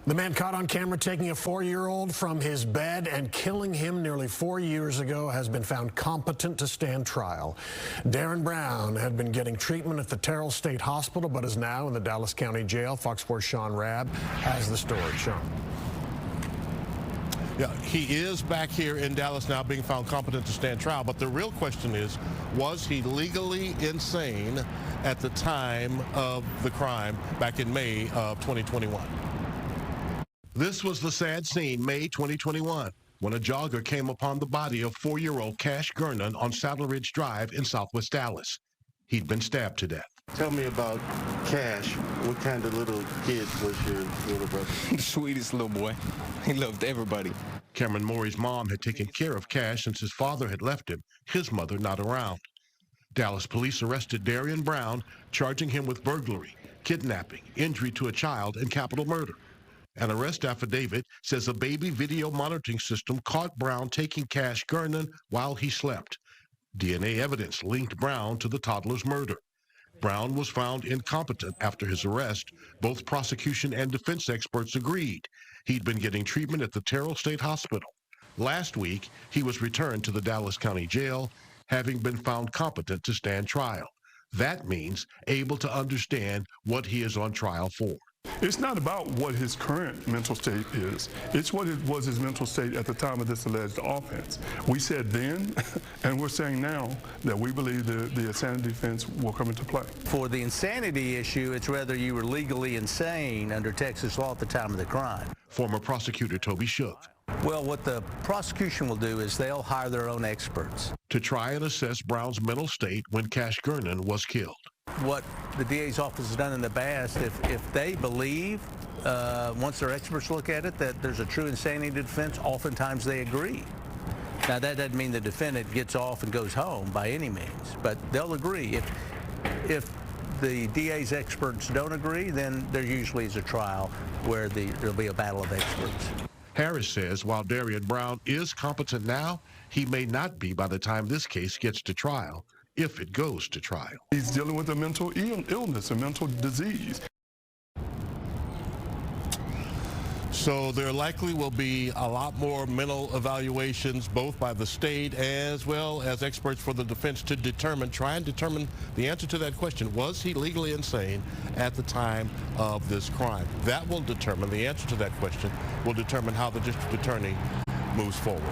The man caught on camera taking a 4-year-old from his bed and killing him nearly 4 years ago has been found competent to stand trial. Darren Brown had been getting treatment at the Terrell State Hospital, but is now in the Dallas County Jail. Fox 4's Sean Rabb has the story. Sean. Yeah, he is back here in Dallas now being found competent to stand trial, but the real question is, was he legally insane at the time of the crime back in May of 2021? This was the sad scene, May 2021, when a jogger came upon the body of 4-year-old Cash Gernon on Saddle Ridge Drive in Southwest Dallas. He'd been stabbed to death. Tell me about Cash. What kind of little kid was your little brother? The sweetest little boy. He loved everybody. Cameron Morey's mom had taken care of Cash since his father had left him, his mother not around. Dallas police arrested Darren Brown, charging him with burglary, kidnapping, injury to a child, and capital murder. An arrest affidavit says a baby video monitoring system caught Brown taking Cash Gernon while he slept. DNA evidence linked Brown to the toddler's murder. Brown was found incompetent after his arrest. Both prosecution and defense experts agreed. He'd been getting treatment at the Terrell State Hospital. Last week, he was returned to the Dallas County Jail, having been found competent to stand trial. That means able to understand what he is on trial for. It's not about what his current mental state is. It's what it was his mental state at the time of this alleged offense. We said then, and we're saying now, that we believe the insanity defense will come into play. For the insanity issue, it's whether you were legally insane under Texas law at the time of the crime. Former prosecutor Toby Shook. Well, what the prosecution will do is they'll hire their own experts To try and assess Brown's mental state when Cash Gernon was killed. What the DA's office has done in the past, if they believe, once their experts look at it, that there's a true insanity defense, oftentimes they agree. Now, that doesn't mean the defendant gets off and goes home by any means, but they'll agree. If the DA's experts don't agree, then there usually is a trial where there'll be a battle of experts. Harris says while Darren Brown is competent now, he may not be by the time this case gets to trial, if it goes to trial. He's dealing with a mental illness, a mental disease. So there likely will be a lot more mental evaluations, both by the state as well as experts for the defense, to try and determine the answer to that question. Was he legally insane at the time of this crime? That will determine, the answer to that question will determine how the district attorney moves forward.